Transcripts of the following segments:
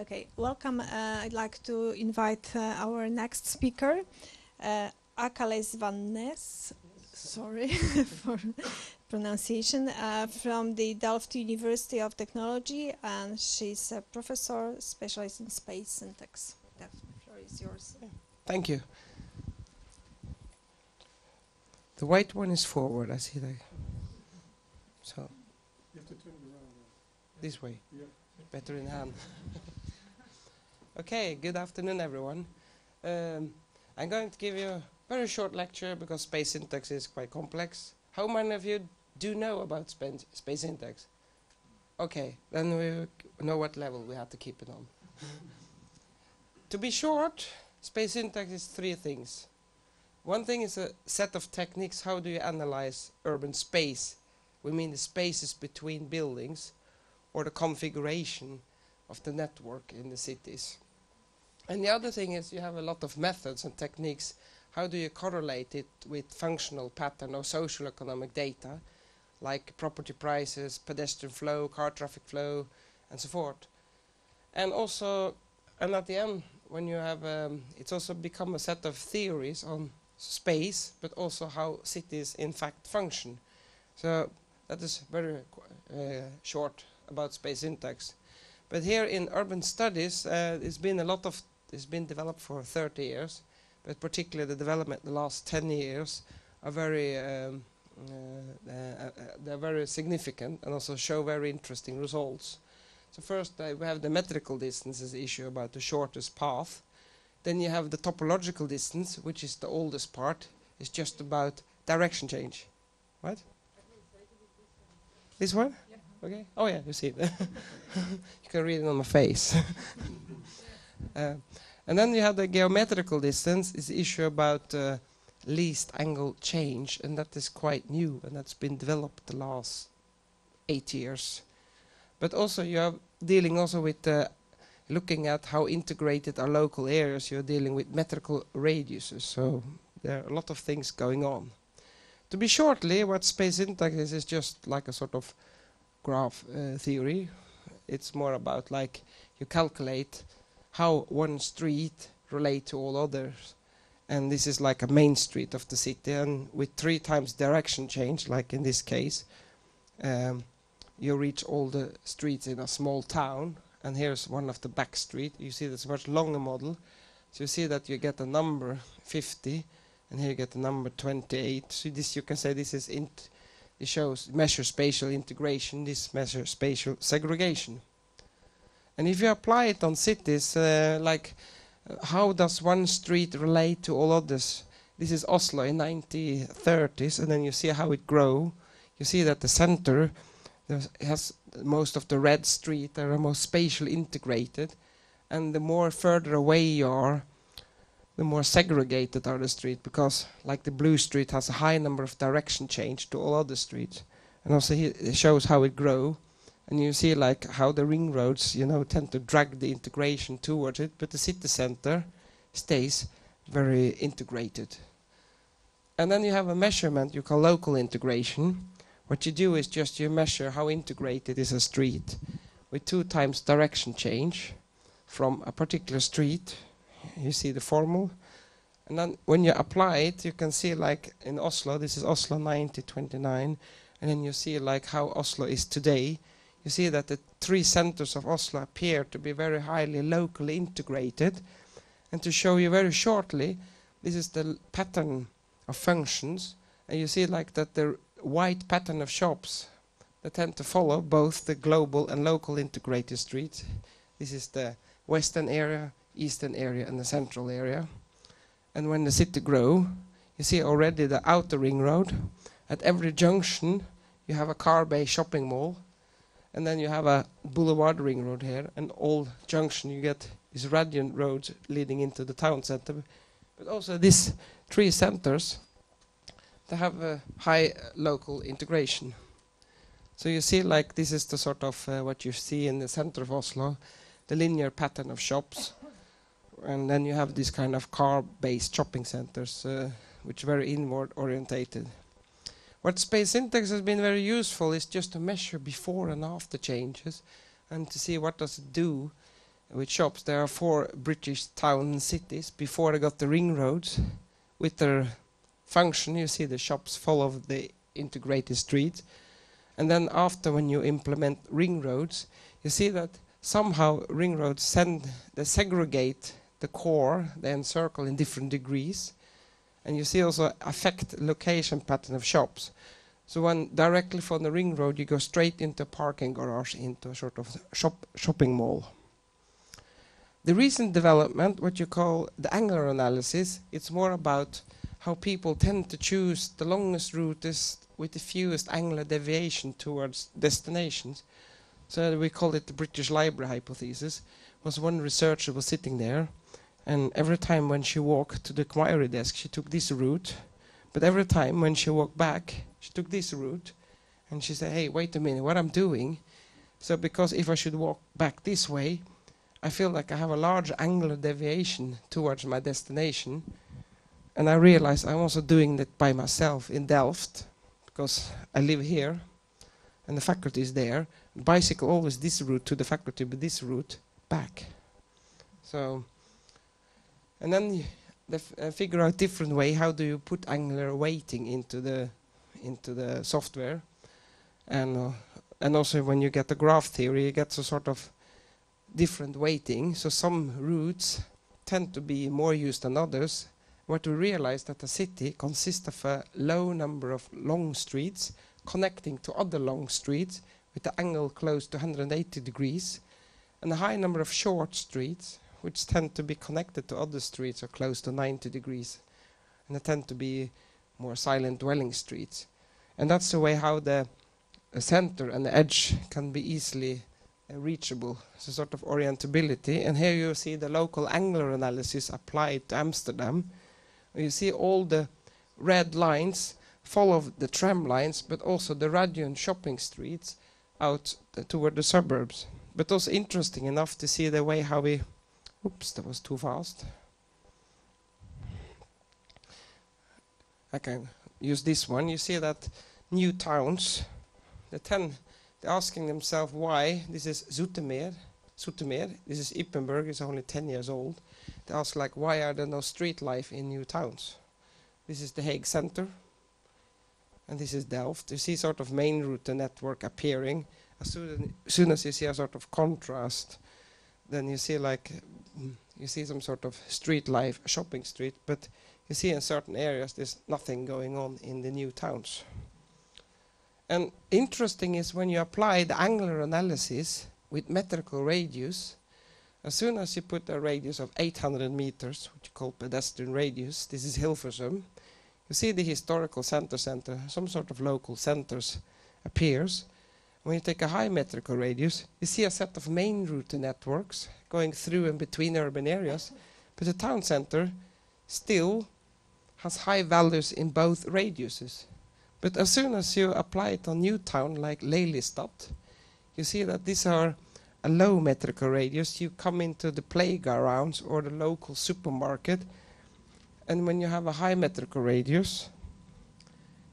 Okay, welcome. I'd like to invite our next speaker, Akke van Nes. Sorry for pronunciation. From the Delft University of Technology, and she's a professor specialized in space syntax. The floor is yours. Thank you. The white one is forward. I see that. So You have to turn it around. this way. Yeah. Better in hand. Okay, good afternoon everyone. I'm going to give you a very short lecture because space syntax is quite complex. How many of you do know about space syntax? Okay, then we know what level we have to keep it on. To be short, space syntax is three things. One thing is a set of techniques. How do you analyze urban space? We mean the spaces between buildings or the configuration of the network in the cities. And the other thing is you have a lot of methods and techniques. How do you correlate it with functional pattern or social economic data, like property prices, pedestrian flow, car traffic flow, and so forth. And also, and at the end, when you have, it's also become a set of theories on space, but also how cities in fact function. So that is very short about space syntax. But here in urban studies, it's been developed for 30 years, but particularly the development in the last 10 years are they're very significant and also show very interesting results. So first we have the metrical distance as the issue about the shortest path. Then you have the topological distance, which is the oldest part. It's just about direction change. What? This one? Yeah. Okay. Oh yeah, you see it. You can read it on my face. And then you have the geometrical distance. Is the issue about least angle change, and that is quite new, and that's been developed the last 8 years. But also you are dealing also with looking at how integrated are local areas. You're dealing with metrical radiuses, so there are a lot of things going on. To be shortly, what space syntax is just like a sort of graph theory. It's more about like you calculate how one street relate to all others. And this is like a main street of the city, and with 3 times direction change, like in this case, you reach all the streets in a small town. And here's one of the back street. You see that's a much longer model. So you see that you get a number 50, and here you get the number 28. So this, you can say this is it shows measure spatial integration. This measure spatial segregation. And if you apply it on cities, how does one street relate to all others? This is Oslo in 1930s, and then you see how it grow. You see that the center has most of the red street are most spatially integrated, and the more further away you are, the more segregated are the street, because like the blue street has a high number of direction change to all other streets. And also here it shows how it grow. And you see like how the ring roads, tend to drag the integration towards it, but the city center stays very integrated. And then you have a measurement you call local integration. What you do is just you measure how integrated is a street with 2 times direction change from a particular street. You see the formula. And then when you apply it, you can see like in Oslo, this is Oslo 1929, and then you see like how Oslo is today. You see that the 3 centers of Oslo appear to be very highly locally integrated. And to show you very shortly, this is the pattern of functions. And you see like that the white pattern of shops that tend to follow both the global and local integrated streets. This is the western area, eastern area, and the central area. And when the city grow, you see already the outer ring road. At every junction, you have a car-based shopping mall. And then you have a boulevard ring road here, and all junction you get is radiant roads leading into the town center. But also these 3 centers, they have a high local integration. So you see like this is the sort of what you see in the center of Oslo, the linear pattern of shops. And then you have this kind of car-based shopping centers, which are very inward orientated. What space syntax has been very useful is just to measure before and after changes, and to see what does it do with shops. There are 4 British town and cities before they got the ring roads with their function. You see the shops follow the integrated streets. And then after, when you implement ring roads, you see that somehow ring roads they segregate the core, the encircle in different degrees. And you see also affect location pattern of shops. So when directly from the ring road you go straight into a parking garage, into a sort of shopping mall. The recent development, what you call the angular analysis, it's more about how people tend to choose the longest routes with the fewest angular deviation towards destinations. So we call it the British Library hypothesis. Was one researcher was sitting there, and every time when she walked to the inquiry desk, she took this route. But every time when she walked back, she took this route, and she said, hey, wait a minute, what I'm doing? So because if I should walk back this way, I feel like I have a large angular deviation towards my destination. And I realized I'm also doing that by myself in Delft, because I live here, and the faculty is there. Bicycle always this route to the faculty, but this route back. So, and then figure out different way. How do you put angular weighting into the software, and also when you get the graph theory, you get a sort of different weighting. So some routes tend to be more used than others. What we realized that a city consists of a low number of long streets connecting to other long streets with the angle close to 180 degrees, and a high number of short streets which tend to be connected to other streets or close to 90 degrees, and they tend to be more silent dwelling streets. And that's the way how the center and the edge can be easily reachable. It's a sort of orientability. And here you see the local angular analysis applied to Amsterdam. You see all the red lines follow the tram lines, but also the Radion shopping streets out toward the suburbs. But also interesting enough to see the way how we... Oops, that was too fast. I can use this one. You see that new towns, they're asking themselves why. This is Zoetermeer. This is Ippenburg, it's only 10 years old. They ask like, why are there no street life in new towns? This is the Hague Center, and this is Delft. You see sort of main route network appearing. As soon as you see a sort of contrast, then you see like, you see some sort of street life, shopping street, but you see in certain areas there's nothing going on in the new towns. And interesting is when you apply the angular analysis with metrical radius, as soon as you put a radius of 800 meters, which you call pedestrian radius, this is Hilversum, you see the historical center, some sort of local centers appears. When you take a high metrical radius, you see a set of main route networks going through and between urban areas, but the town center still has high values in both radiuses. But as soon as you apply it on new town like Lelystad, you see that these are a low metrical radius. You come into the playgrounds or the local supermarket, and when you have a high metrical radius,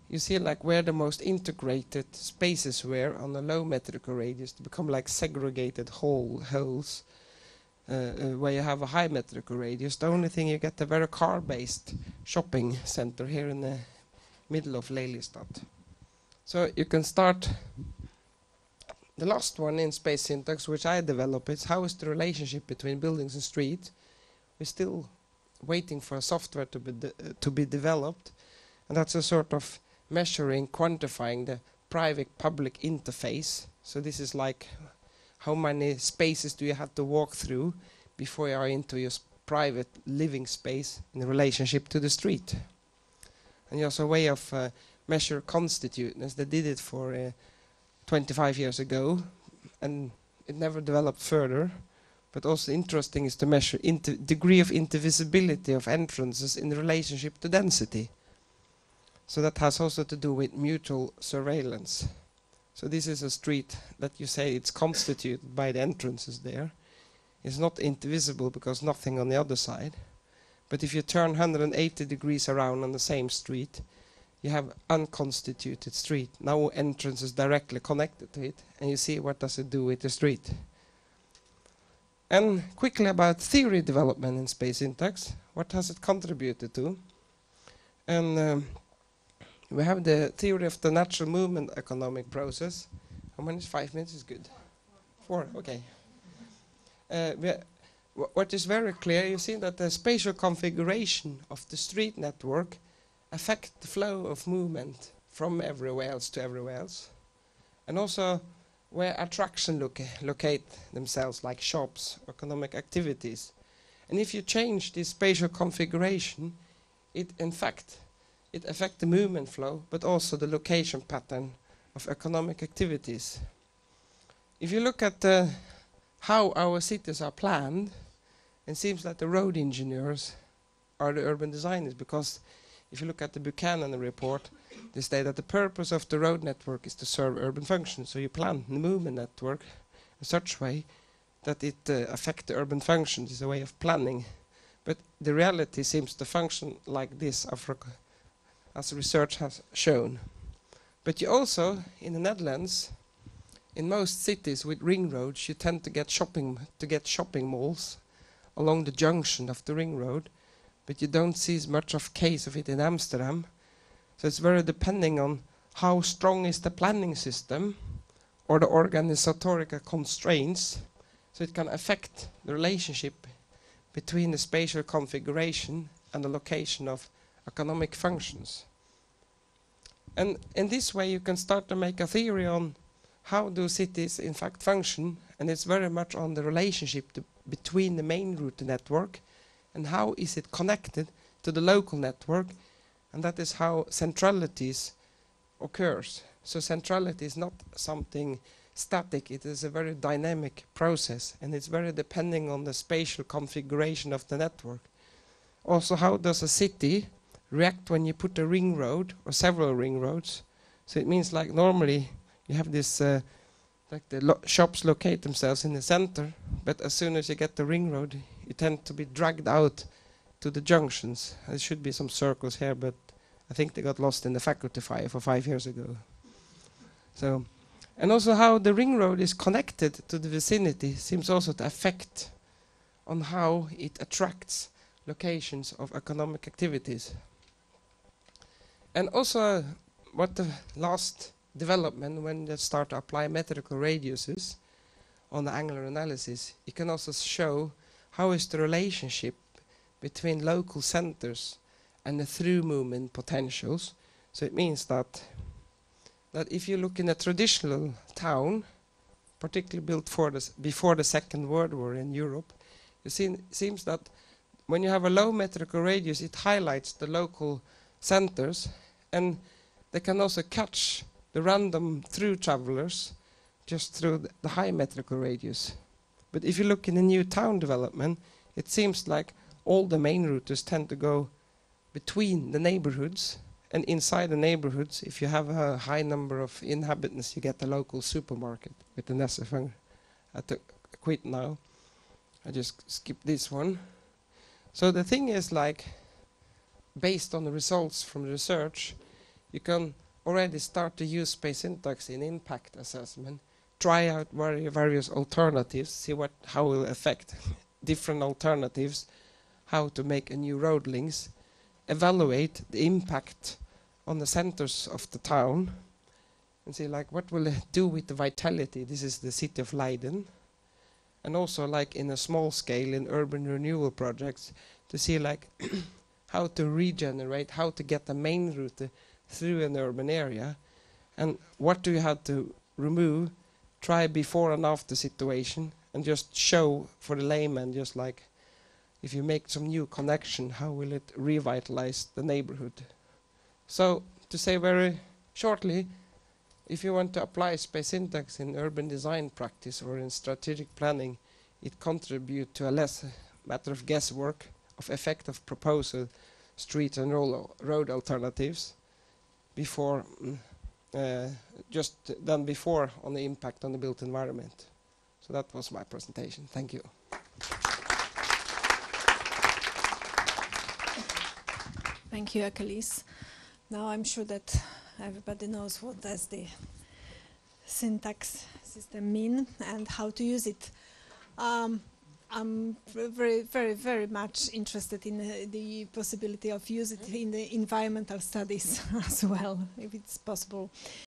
you see like where the most integrated spaces were on a low metrical radius to become like segregated holes. Where you have a high metrical radius, the only thing you get a very car-based shopping center here in the middle of Lelystad. So you can start. The last one in space syntax, which I develop, is how is the relationship between buildings and streets. We're still waiting for software to be developed, and that's a sort of measuring, quantifying the private-public interface. So this is like how many spaces do you have to walk through before you are into your private living space in relationship to the street. And also a way of measure constitutiveness. They did it for 25 years ago, and it never developed further. But also interesting is to measure degree of indivisibility of entrances in relationship to density. So that has also to do with mutual surveillance. So this is a street that you say it's constituted by the entrances there. It's not indivisible because nothing on the other side. But if you turn 180 degrees around on the same street, you have unconstituted street. No entrance is directly connected to it, and you see what does it do with the street. And quickly about theory development in space syntax. What has it contributed to? And we have the theory of the natural movement economic process. How many? 5 minutes is good. 4, okay. What is very clear, you see that the spatial configuration of the street network affect the flow of movement from everywhere else to everywhere else. And also where attraction locate themselves, like shops, economic activities. And if you change this spatial configuration, it affects the movement flow, but also the location pattern of economic activities. If you look at how our cities are planned, it seems like the road engineers are the urban designers, because if you look at the Buchanan report, they say that the purpose of the road network is to serve urban functions. So you plan the movement network in such a way that it affects the urban functions. It's a way of planning. But the reality seems to function like this, as research has shown. But you also, in the Netherlands, in most cities with ring roads, you tend to get shopping malls along the junction of the ring road, but you don't see as much of case of it in Amsterdam. So it's very depending on how strong is the planning system or the organizatorical constraints. So it can affect the relationship between the spatial configuration and the location of economic functions. And in this way you can start to make a theory on how do cities in fact function, and it's very much on the relationship between the main route network and how is it connected to the local network, and that is how centralities occurs. So centrality is not something static, it is a very dynamic process, and it's very depending on the spatial configuration of the network. Also, how does a city react when you put a ring road or several ring roads? So it means like normally you have this like the shops locate themselves in the center, but as soon as you get the ring road, you tend to be dragged out to the junctions. There should be some circles here, but I think they got lost in the faculty fire for 5 years ago. So, and also how the ring road is connected to the vicinity seems also to affect on how it attracts locations of economic activities. And also what the last development, when they start to apply metrical radiuses on the angular analysis, you can also show how is the relationship between local centers and the through movement potentials. So it means that if you look in a traditional town, particularly built before the Second World War in Europe, you see it seems that when you have a low metrical radius, it highlights the local centers, and they can also catch the random through travelers just through the high metrical radius. But if you look in the new town development, it seems like all the main routes tend to go between the neighborhoods, and inside the neighborhoods, if you have a high number of inhabitants, you get a local supermarket with the Nesser. I quit now. I just skip this one. So the thing is, like, based on the results from the research, you can already start to use space syntax in impact assessment, try out various alternatives, see how it will affect different alternatives, how to make a new road links, evaluate the impact on the centers of the town, and see like what will it do with the vitality. This is the city of Leiden. And also like in a small scale in urban renewal projects to see like how to regenerate, how to get the main route through an urban area, and what do you have to remove, try before and after situation, and just show for the layman, just like if you make some new connection, how will it revitalize the neighborhood. So to say very shortly, if you want to apply space syntax in urban design practice or in strategic planning, it contributes to a less matter of guesswork of effect of proposal, street and road alternatives before just than before on the impact on the built environment. So that was my presentation. Thank you. Thank you, Achilles. Now I'm sure that everybody knows what does the syntax system mean and how to use it. I'm very much interested in the possibility of using it in the environmental studies as well, if it's possible.